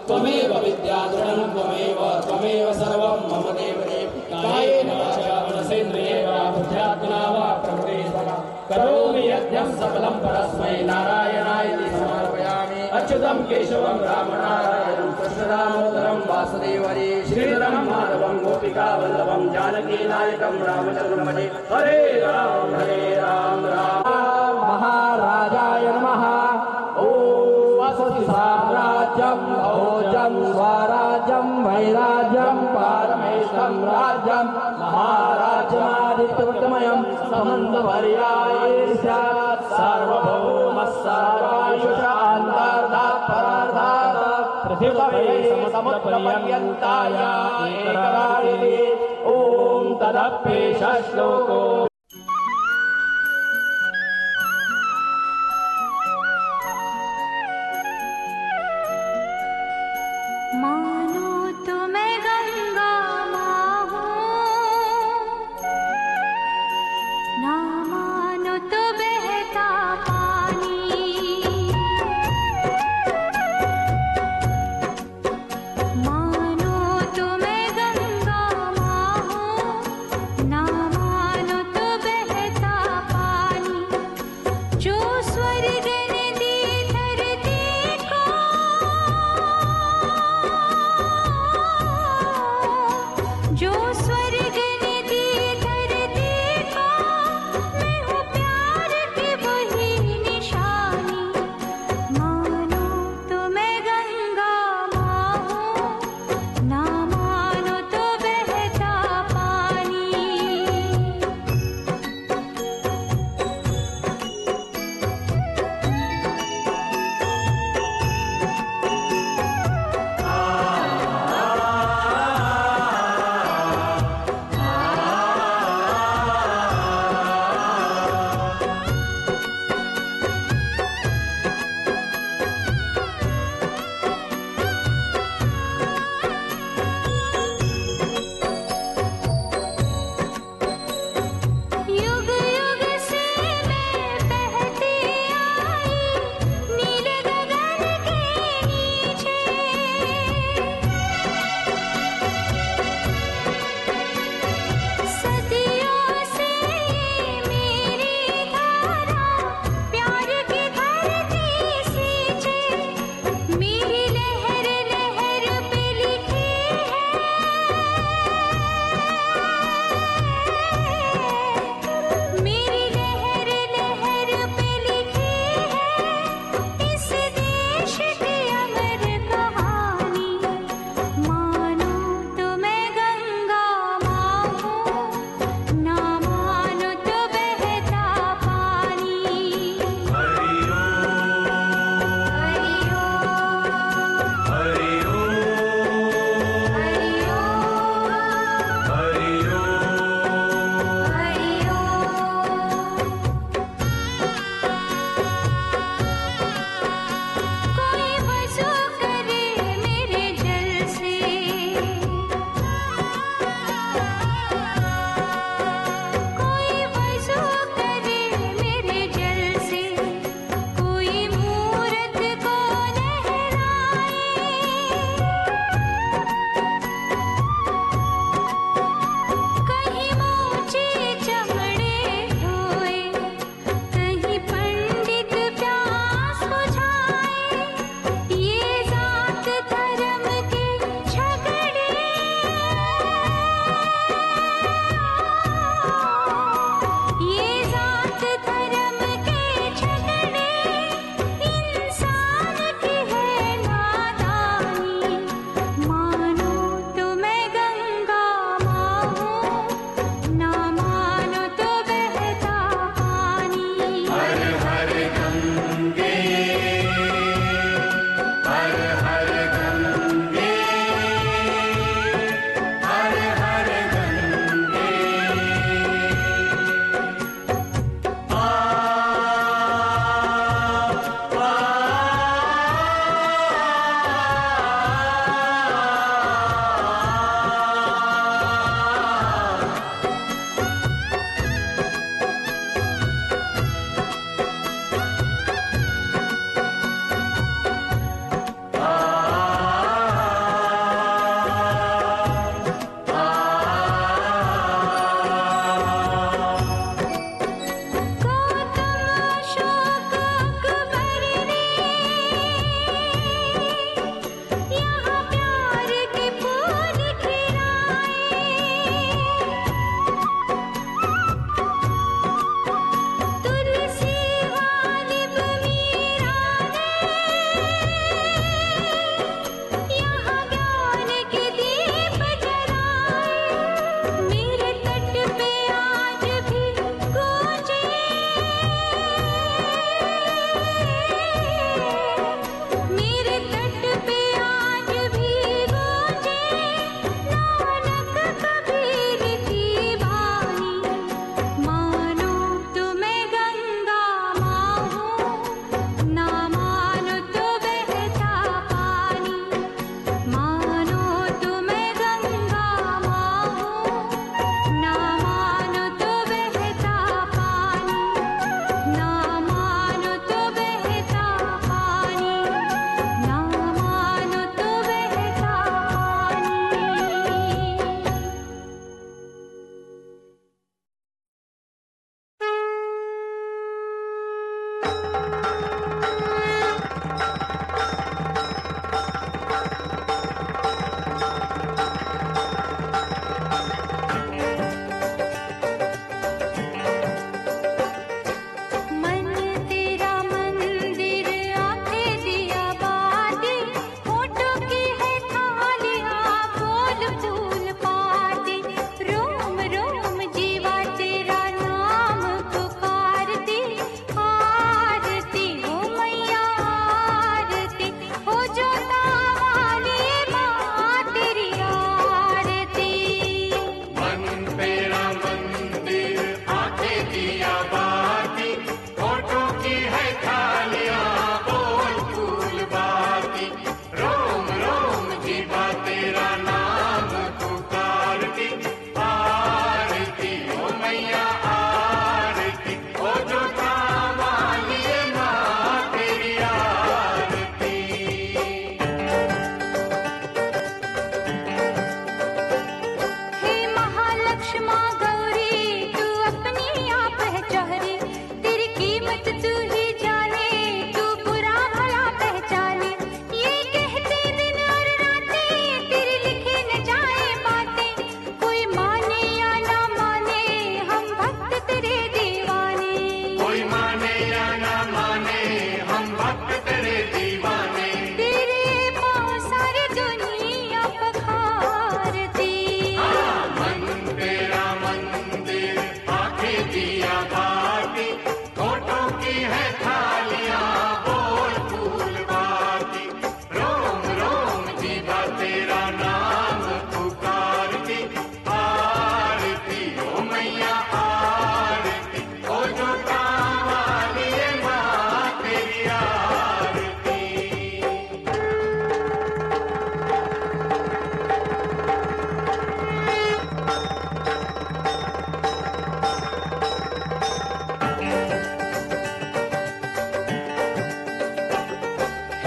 त्वमेव विद्याधरणं त्वमेव सर्वं मम देवदेव कायेन वाचा मनसेन्द्रियेण वा बुद्ध्यात्मना वा प्रकृते स्वभाव करोमि यज्ञं सकलं परस्मै नारायणाय समर्पयामि अच्युतं केशवं रामनारायणं कृष्णदामोदरं वासुदेवरे श्रीधरं माधवं गोपिका वल्लभं जानकी नायकं रामचन्द्रं भजे हरे राम राम महाराजाय नमः साम्राज्यं भोजं स्वराज्यं वैराज्यं पारमेशं राज्यं महाराज्यमादित्यवर्तमयं समन्तपर्याये स्यात् सार्वभौमः सर्वायुषान्तर्धात् परार्धात् पृथिवी समुद्रपर्यन्ताय एकराळिने ॐ तदप्येष श्लोको मानो तो मैं गंगा माँ हूँ, ना मानो तो बहता पानी।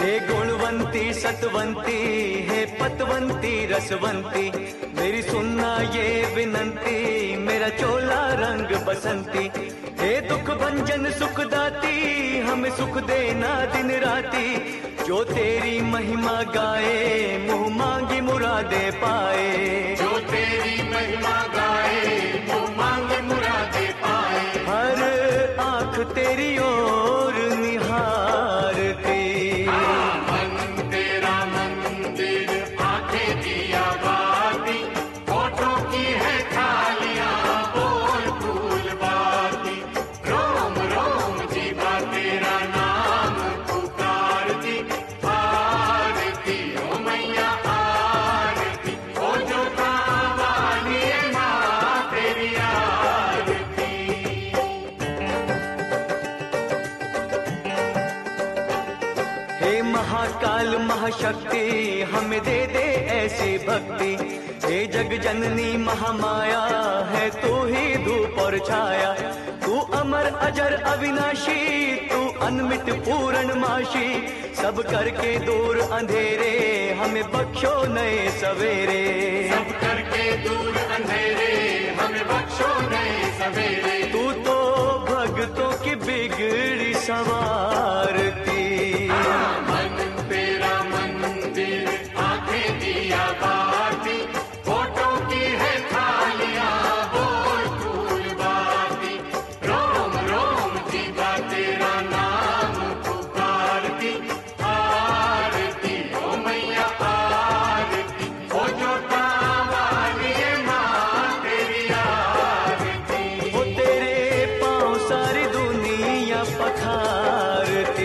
हे गुणवंती सतवंती हे पतवंती रसवंती, मेरी सुनना ये विनंती, मेरा चोला रंग बसंती। हे दुख भंजन सुख दाती, हमें सुख देना दिन राती, जो तेरी महिमा गाए मुँह मांगी मुरादे पाए। जो तेरी महिमा गाए मुँह मांगी मुरादे पाए। हर आँख तेरी ओर निहारती, मन तेरा मंदिर आंखें दिया बाती, होठों की है थालियां बोल फूल बाती, रोम रोम जीवा तेरा नाम पुकारती, आरती ओ मैया आरती, ओ जो कावाली माँ तेरी आरती। हे महाकाल महाशक्ति हमें दे दे ऐसी भक्ति, हे जग जननी महामाया है तू ही धूप और छाया, तू अमर अजर अविनाशी, तू अनमित पूर्णमाशी, सब करके दूर अंधेरे हमें बख्शो नए सवेरे। सब करके दूर अंधेरे हमें बख्शो नए सवेरे। तू तो भक्तों की बिगड़ी सवारती, मन तेरा मंदिर आंखें दिया बाती, होठों की है थालियां बोल फूल बाती, रोम रोम जीवा तेरा नाम पुकारती, आरती ओ मैया आरती, ओ जो कावाली माँ तेरी आरती। वो तेरे पाँव सारी दुनिया पखारती,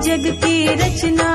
जग की रचना